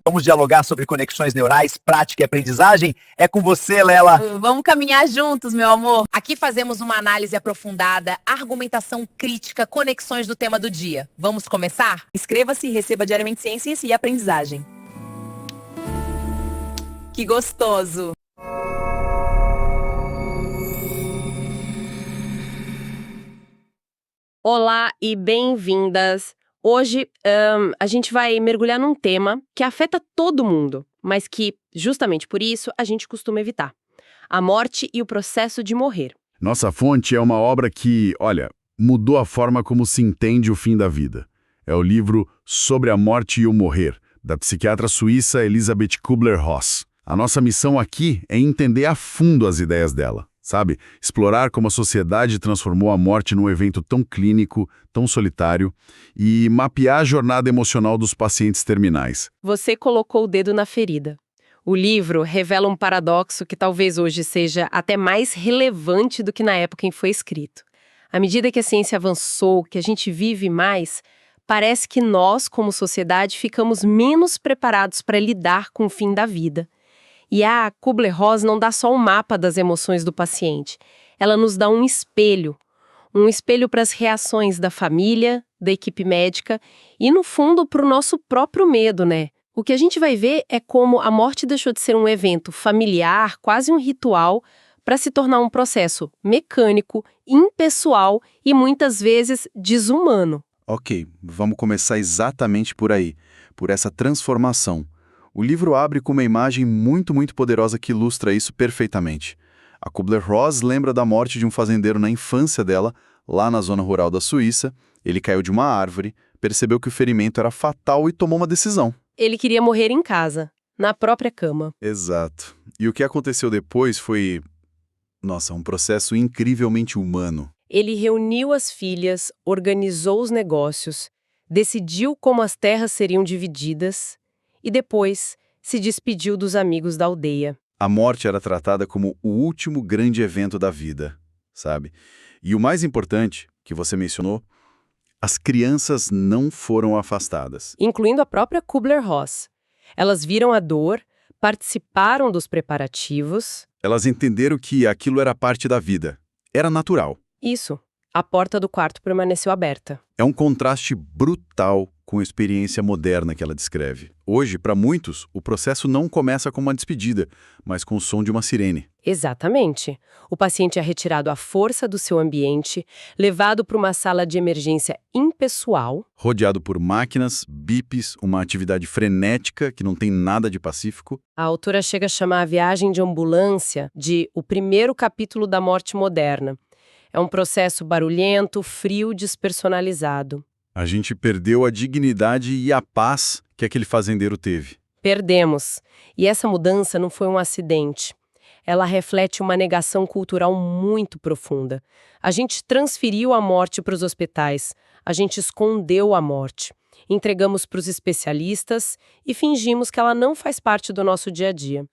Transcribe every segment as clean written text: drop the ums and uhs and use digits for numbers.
Vamos dialogar sobre conexões neurais, prática e aprendizagem? É com você, Lela. Vamos caminhar juntos, meu amor. Aqui fazemos uma análise aprofundada, argumentação crítica, conexões do tema do dia. Vamos começar? Inscreva-se e receba diariamente ciências e aprendizagem. Que gostoso! Olá e bem-vindas! Hoje a gente vai mergulhar num tema que afeta todo mundo, mas que, justamente por isso, a gente costuma evitar. A morte e o processo de morrer. Nossa fonte é uma obra que, olha, mudou a forma como se entende o fim da vida. É o livro Sobre a Morte e o Morrer, da psiquiatra suíça Elisabeth Kübler-Ross. A nossa missão aqui é entender a fundo as ideias dela, sabe? Explorar como a sociedade transformou a morte num evento tão clínico, tão solitário, e mapear a jornada emocional dos pacientes terminais. Você colocou o dedo na ferida. O livro revela um paradoxo que talvez hoje seja até mais relevante do que na época em que foi escrito. À medida que a ciência avançou, que a gente vive mais, parece que nós, como sociedade, ficamos menos preparados para lidar com o fim da vida. E a Kübler-Ross não dá só um mapa das emoções do paciente. Ela nos dá um espelho para as reações da família, da equipe médica e, no fundo, para o nosso próprio medo, né? O que a gente vai ver é como a morte deixou de ser um evento familiar, quase um ritual, para se tornar um processo mecânico, impessoal e, muitas vezes, desumano. Ok, vamos começar exatamente por aí, por essa transformação. O livro abre com uma imagem muito poderosa que ilustra isso perfeitamente. A Kübler-Ross lembra da morte de um fazendeiro na infância dela, lá na zona rural da Suíça. Ele caiu de uma árvore, percebeu que o ferimento era fatal e tomou uma decisão. Ele queria morrer em casa, na própria cama. Exato. E o que aconteceu depois foi, um processo incrivelmente humano. Ele reuniu as filhas, organizou os negócios, decidiu como as terras seriam divididas e depois se despediu dos amigos da aldeia. A morte era tratada como o último grande evento da vida, sabe? E o mais importante, que você mencionou, as crianças não foram afastadas. Incluindo a própria Kübler-Ross. Elas viram a dor, participaram dos preparativos. Elas entenderam que aquilo era parte da vida. Era natural. Isso. A porta do quarto permaneceu aberta. É um contraste brutal com a experiência moderna que ela descreve. Hoje, para muitos, o processo não começa com uma despedida, mas com o som de uma sirene. Exatamente. O paciente é retirado à força do seu ambiente, levado para uma sala de emergência impessoal. Rodeado por máquinas, bips, uma atividade frenética que não tem nada de pacífico. A autora chega a chamar a viagem de ambulância de o primeiro capítulo da morte moderna. É um processo barulhento, frio, despersonalizado. A gente perdeu a dignidade e a paz que aquele fazendeiro teve. Perdemos. E essa mudança não foi um acidente. Ela reflete uma negação cultural muito profunda. A gente transferiu a morte para os hospitais. A gente escondeu a morte. Entregamos para os especialistas e fingimos que ela não faz parte do nosso dia a dia.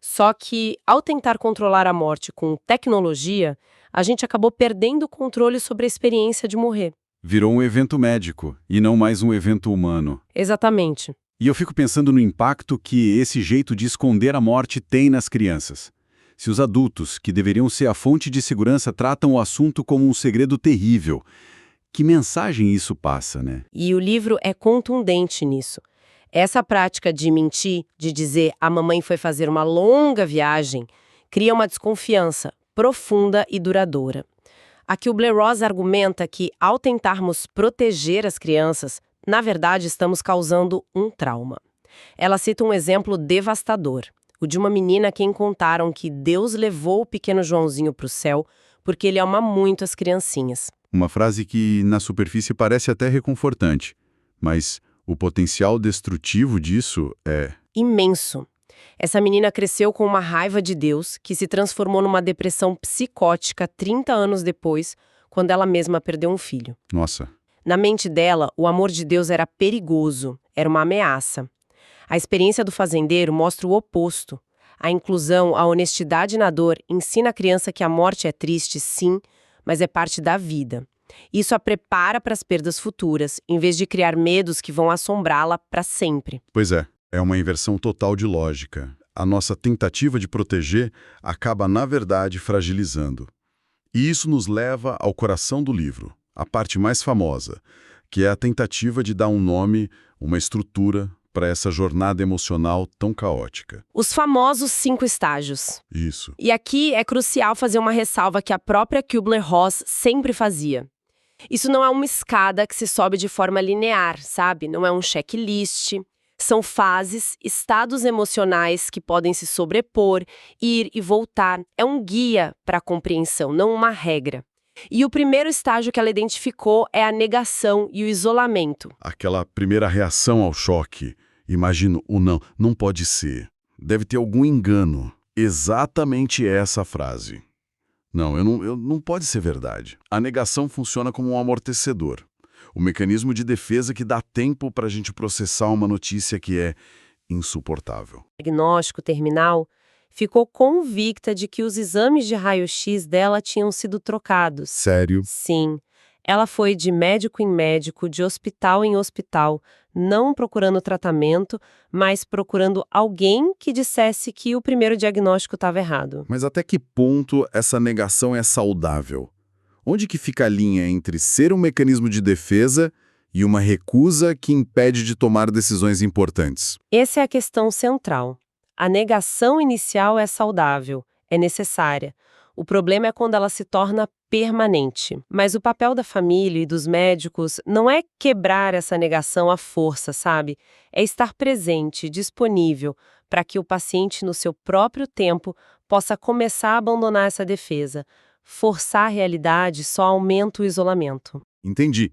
Só que, ao tentar controlar a morte com tecnologia, a gente acabou perdendo o controle sobre a experiência de morrer. Virou um evento médico e não mais um evento humano. Exatamente. E eu fico pensando no impacto que esse jeito de esconder a morte tem nas crianças. Se os adultos, que deveriam ser a fonte de segurança, tratam o assunto como um segredo terrível, que mensagem isso passa, né? E o livro é contundente nisso. Essa prática de mentir, de dizer a mamãe foi fazer uma longa viagem, cria uma desconfiança profunda e duradoura. A Kübler-Ross argumenta que, ao tentarmos proteger as crianças, na verdade estamos causando um trauma. Ela cita um exemplo devastador, o de uma menina a quem contaram que Deus levou o pequeno Joãozinho para o céu porque ele ama muito as criancinhas. Uma frase que, na superfície, parece até reconfortante, mas o potencial destrutivo disso é imenso. Essa menina cresceu com uma raiva de Deus que se transformou numa depressão psicótica 30 anos depois, quando ela mesma perdeu um filho. Nossa. Na mente dela, o amor de Deus era perigoso, era uma ameaça. A experiência do fazendeiro mostra o oposto. A inclusão, a honestidade na dor ensina a criança que a morte é triste, sim, mas é parte da vida. Isso a prepara para as perdas futuras, em vez de criar medos que vão assombrá-la para sempre. Pois é. É uma inversão total de lógica. A nossa tentativa de proteger acaba, na verdade, fragilizando. E isso nos leva ao coração do livro, a parte mais famosa, que é a tentativa de dar um nome, uma estrutura para essa jornada emocional tão caótica. Os famosos 5 estágios. Isso. E aqui é crucial fazer uma ressalva que a própria Kübler-Ross sempre fazia. Isso não é uma escada que se sobe de forma linear, sabe? Não é um checklist. São fases, estados emocionais que podem se sobrepor, ir e voltar. É um guia para a compreensão, não uma regra. E o primeiro estágio que ela identificou é a negação e o isolamento. Aquela primeira reação ao choque. Imagino o não pode ser. Deve ter algum engano. Exatamente essa frase. Não pode ser verdade. A negação funciona como um amortecedor. O mecanismo de defesa que dá tempo para a gente processar uma notícia que é insuportável. O diagnóstico terminal ficou convicta de que os exames de raio-x dela tinham sido trocados. Sério? Sim. Ela foi de médico em médico, de hospital em hospital, não procurando tratamento, mas procurando alguém que dissesse que o primeiro diagnóstico estava errado. Mas até que ponto essa negação é saudável? Onde que fica a linha entre ser um mecanismo de defesa e uma recusa que impede de tomar decisões importantes? Essa é a questão central. A negação inicial é saudável, é necessária. O problema é quando ela se torna permanente. Mas o papel da família e dos médicos não é quebrar essa negação à força, sabe? É estar presente, disponível, para que o paciente, no seu próprio tempo, possa começar a abandonar essa defesa. Forçar a realidade só aumenta o isolamento. Entendi.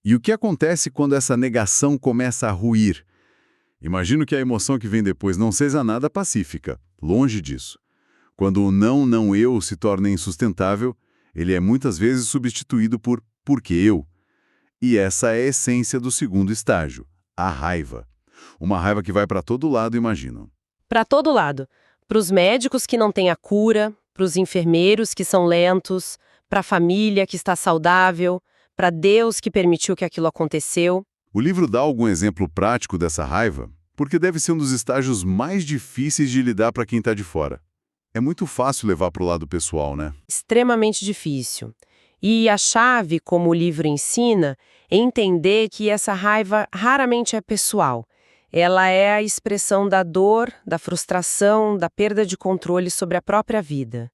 E o que acontece quando essa negação começa a ruir? Imagino que a emoção que vem depois não seja nada pacífica. Longe disso. Quando o não eu se torna insustentável, ele é muitas vezes substituído por porque eu. E essa é a essência do segundo estágio, a raiva. Uma raiva que vai para todo lado, imagino. Para todo lado. Para os médicos que não têm a cura, para os enfermeiros que são lentos, para a família que está saudável, para Deus que permitiu que aquilo aconteceu. O livro dá algum exemplo prático dessa raiva? Porque deve ser um dos estágios mais difíceis de lidar para quem está de fora. É muito fácil levar para o lado pessoal, né? Extremamente difícil. E a chave, como o livro ensina, é entender que essa raiva raramente é pessoal. Ela é a expressão da dor, da frustração, da perda de controle sobre a própria vida.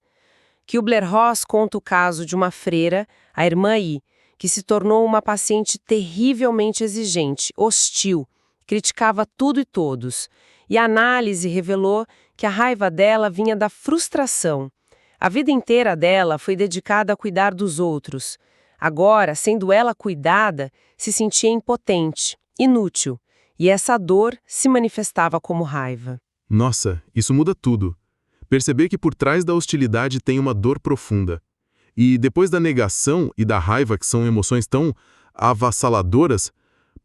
Kübler-Ross conta o caso de uma freira, a irmã I, que se tornou uma paciente terrivelmente exigente, hostil, criticava tudo e todos. E a análise revelou que a raiva dela vinha da frustração. A vida inteira dela foi dedicada a cuidar dos outros. Agora, sendo ela cuidada, se sentia impotente, inútil. E essa dor se manifestava como raiva. Nossa, isso muda tudo. Perceber que por trás da hostilidade tem uma dor profunda. E depois da negação e da raiva, que são emoções tão avassaladoras,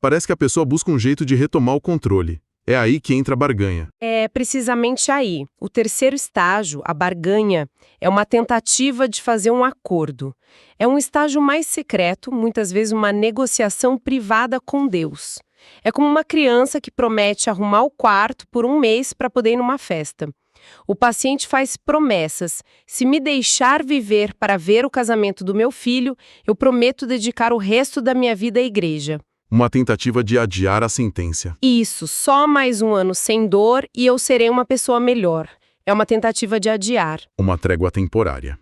parece que a pessoa busca um jeito de retomar o controle. É aí que entra a barganha. É precisamente aí. O terceiro estágio, a barganha, é uma tentativa de fazer um acordo. É um estágio mais secreto, muitas vezes uma negociação privada com Deus. É como uma criança que promete arrumar o quarto por um mês para poder ir numa festa. O paciente faz promessas. Se me deixar viver para ver o casamento do meu filho, eu prometo dedicar o resto da minha vida à igreja. Uma tentativa de adiar a sentença. Isso, só mais um ano sem dor e eu serei uma pessoa melhor. É uma tentativa de adiar. Uma trégua temporária.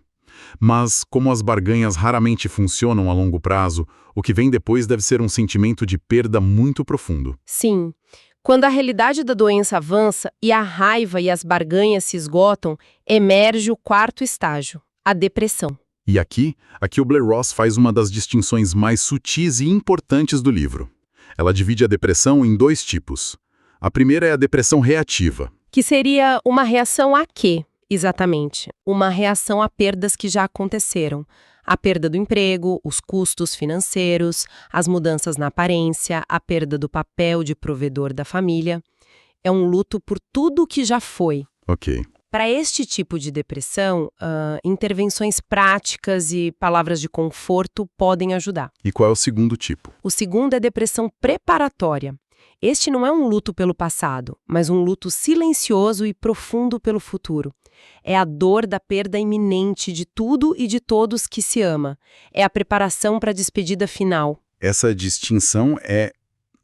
Mas, como as barganhas raramente funcionam a longo prazo, o que vem depois deve ser um sentimento de perda muito profundo. Sim. Quando a realidade da doença avança e a raiva e as barganhas se esgotam, emerge o quarto estágio, a depressão. E aqui, a Kübler-Ross faz uma das distinções mais sutis e importantes do livro. Ela divide a depressão em 2 tipos. A primeira é a depressão reativa. Que seria uma reação a quê, exatamente? Uma reação a perdas que já aconteceram. A perda do emprego, os custos financeiros, as mudanças na aparência, a perda do papel de provedor da família. É um luto por tudo que já foi. Ok. Para este tipo de depressão, intervenções práticas e palavras de conforto podem ajudar. E qual é o segundo tipo? O segundo é depressão preparatória. Este não é um luto pelo passado, mas um luto silencioso e profundo pelo futuro. É a dor da perda iminente de tudo e de todos que se ama. É a preparação para a despedida final. Essa distinção é,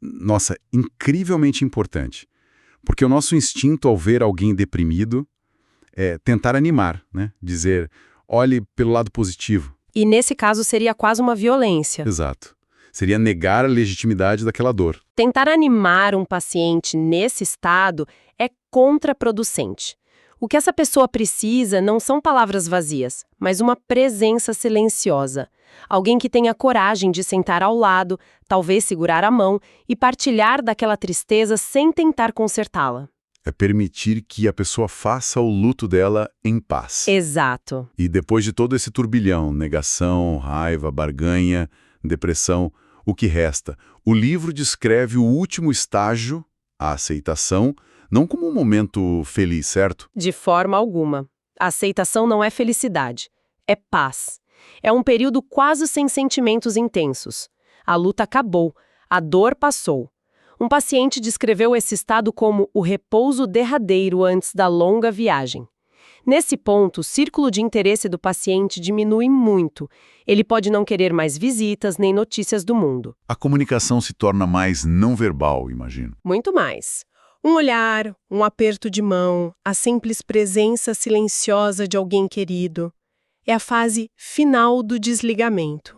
nossa, incrivelmente importante. Porque o nosso instinto ao ver alguém deprimido é tentar animar, né? Dizer, olhe pelo lado positivo. E nesse caso seria quase uma violência. Exato. Seria negar a legitimidade daquela dor. Tentar animar um paciente nesse estado é contraproducente. O que essa pessoa precisa não são palavras vazias, mas uma presença silenciosa. Alguém que tenha coragem de sentar ao lado, talvez segurar a mão e partilhar daquela tristeza sem tentar consertá-la. É permitir que a pessoa faça o luto dela em paz. Exato. E depois de todo esse turbilhão, negação, raiva, barganha, depressão, o que resta? O livro descreve o último estágio, a aceitação, não como um momento feliz, certo? De forma alguma. A aceitação não é felicidade, é paz. É um período quase sem sentimentos intensos. A luta acabou, a dor passou. Um paciente descreveu esse estado como o repouso derradeiro antes da longa viagem. Nesse ponto, o círculo de interesse do paciente diminui muito. Ele pode não querer mais visitas nem notícias do mundo. A comunicação se torna mais não verbal, imagino. Muito mais. Um olhar, um aperto de mão, a simples presença silenciosa de alguém querido. É a fase final do desligamento.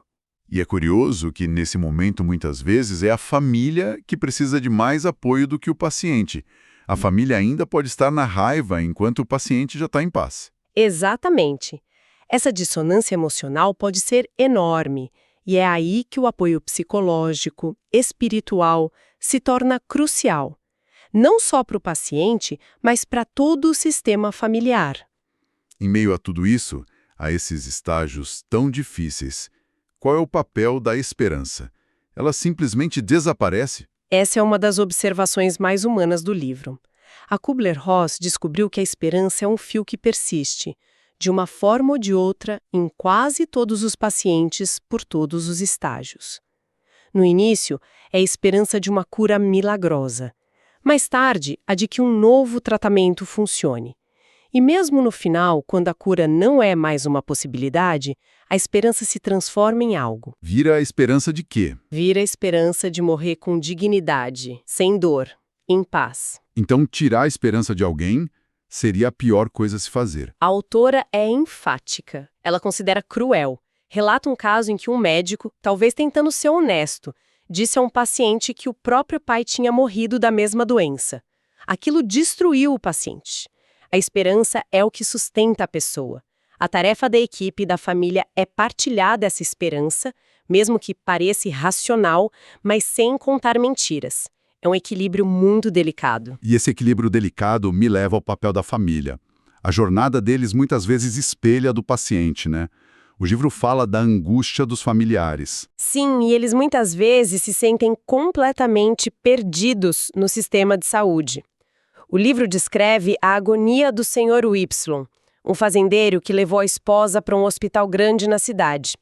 E é curioso que, nesse momento, muitas vezes, é a família que precisa de mais apoio do que o paciente. A família ainda pode estar na raiva enquanto o paciente já está em paz. Exatamente. Essa dissonância emocional pode ser enorme, e é aí que o apoio psicológico, espiritual, se torna crucial. Não só para o paciente, mas para todo o sistema familiar. Em meio a tudo isso, a esses estágios tão difíceis, qual é o papel da esperança? Ela simplesmente desaparece? Essa é uma das observações mais humanas do livro. A Kubler-Ross descobriu que a esperança é um fio que persiste, de uma forma ou de outra, em quase todos os pacientes, por todos os estágios. No início, é a esperança de uma cura milagrosa. Mais tarde, a de que um novo tratamento funcione. E mesmo no final, quando a cura não é mais uma possibilidade, a esperança se transforma em algo. Vira a esperança de quê? Vira a esperança de morrer com dignidade, sem dor, em paz. Então, tirar a esperança de alguém seria a pior coisa a se fazer. A autora é enfática. Ela considera cruel. Relata um caso em que um médico, talvez tentando ser honesto, disse a um paciente que o próprio pai tinha morrido da mesma doença. Aquilo destruiu o paciente. A esperança é o que sustenta a pessoa. A tarefa da equipe e da família é partilhar dessa esperança, mesmo que pareça irracional, mas sem contar mentiras. É um equilíbrio muito delicado. E esse equilíbrio delicado me leva ao papel da família. A jornada deles muitas vezes espelha a do paciente, né? O livro fala da angústia dos familiares. Sim, e eles muitas vezes se sentem completamente perdidos no sistema de saúde. O livro descreve a agonia do Sr. Y, um fazendeiro que levou a esposa para um hospital grande na cidade.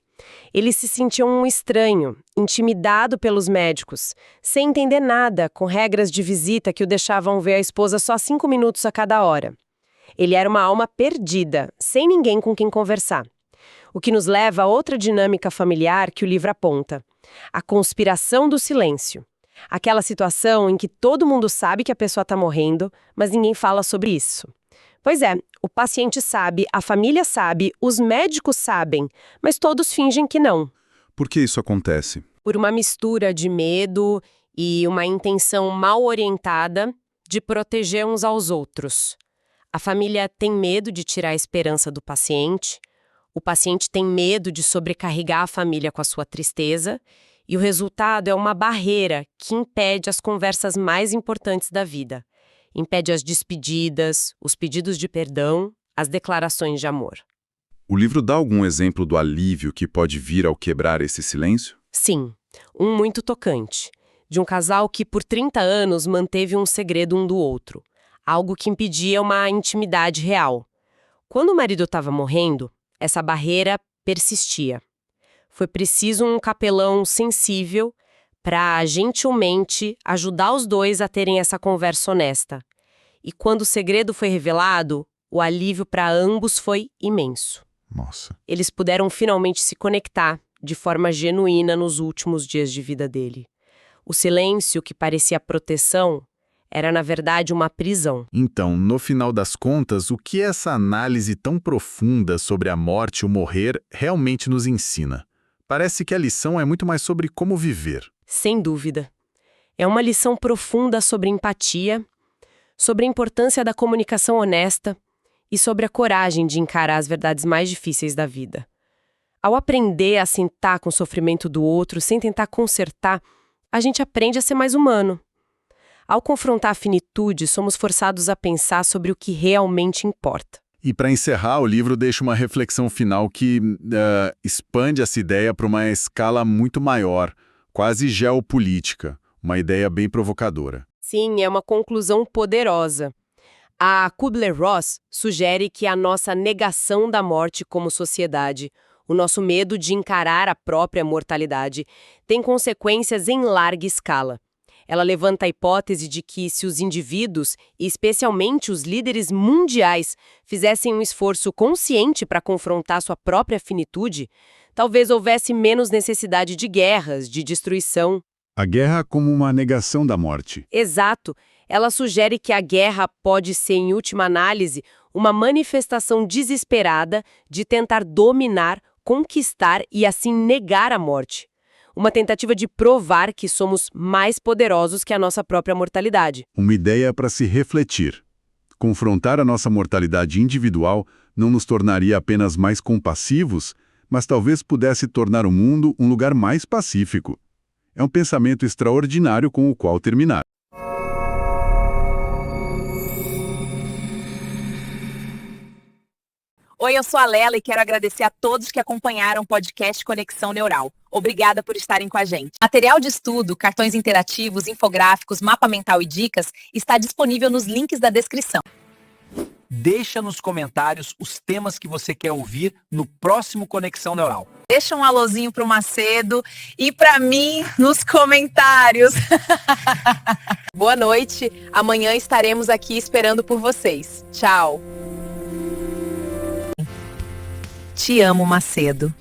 Ele se sentia um estranho, intimidado pelos médicos, sem entender nada, com regras de visita que o deixavam ver a esposa só 5 minutos a cada hora. Ele era uma alma perdida, sem ninguém com quem conversar. O que nos leva a outra dinâmica familiar que o livro aponta: a conspiração do silêncio. Aquela situação em que todo mundo sabe que a pessoa está morrendo, mas ninguém fala sobre isso. Pois é, o paciente sabe, a família sabe, os médicos sabem, mas todos fingem que não. Por que isso acontece? Por uma mistura de medo e uma intenção mal orientada de proteger uns aos outros. A família tem medo de tirar a esperança do paciente, o paciente tem medo de sobrecarregar a família com a sua tristeza, e o resultado é uma barreira que impede as conversas mais importantes da vida. Impede as despedidas, os pedidos de perdão, as declarações de amor. O livro dá algum exemplo do alívio que pode vir ao quebrar esse silêncio? Sim, um muito tocante. De um casal que por 30 anos manteve um segredo um do outro. Algo que impedia uma intimidade real. Quando o marido estava morrendo, essa barreira persistia. Foi preciso um capelão sensível para gentilmente ajudar os dois a terem essa conversa honesta. E quando o segredo foi revelado, o alívio para ambos foi imenso. Nossa. Eles puderam finalmente se conectar de forma genuína nos últimos dias de vida dele. O silêncio que parecia proteção era, na verdade, uma prisão. Então, no final das contas, o que essa análise tão profunda sobre a morte e o morrer realmente nos ensina? Parece que a lição é muito mais sobre como viver. Sem dúvida. É uma lição profunda sobre empatia, sobre a importância da comunicação honesta e sobre a coragem de encarar as verdades mais difíceis da vida. Ao aprender a sentar com o sofrimento do outro sem tentar consertar, a gente aprende a ser mais humano. Ao confrontar a finitude, somos forçados a pensar sobre o que realmente importa. E para encerrar, o livro deixa uma reflexão final que expande essa ideia para uma escala muito maior, quase geopolítica, uma ideia bem provocadora. Sim, é uma conclusão poderosa. A Kubler-Ross sugere que a nossa negação da morte como sociedade, o nosso medo de encarar a própria mortalidade, tem consequências em larga escala. Ela levanta a hipótese de que se os indivíduos, e especialmente os líderes mundiais, fizessem um esforço consciente para confrontar sua própria finitude, talvez houvesse menos necessidade de guerras, de destruição. A guerra como uma negação da morte. Exato. Ela sugere que a guerra pode ser, em última análise, uma manifestação desesperada de tentar dominar, conquistar e assim negar a morte. Uma tentativa de provar que somos mais poderosos que a nossa própria mortalidade. Uma ideia para se refletir. Confrontar a nossa mortalidade individual não nos tornaria apenas mais compassivos, mas talvez pudesse tornar o mundo um lugar mais pacífico. É um pensamento extraordinário com o qual terminar. Oi, eu sou a Lela e quero agradecer a todos que acompanharam o podcast Conexão Neural. Obrigada por estarem com a gente. Material de estudo, cartões interativos, infográficos, mapa mental e dicas está disponível nos links da descrição. Deixa nos comentários os temas que você quer ouvir no próximo Conexão Neural. Deixa um alôzinho pro Macedo e para mim nos comentários. Boa noite. Amanhã estaremos aqui esperando por vocês. Tchau. Te amo, Macedo.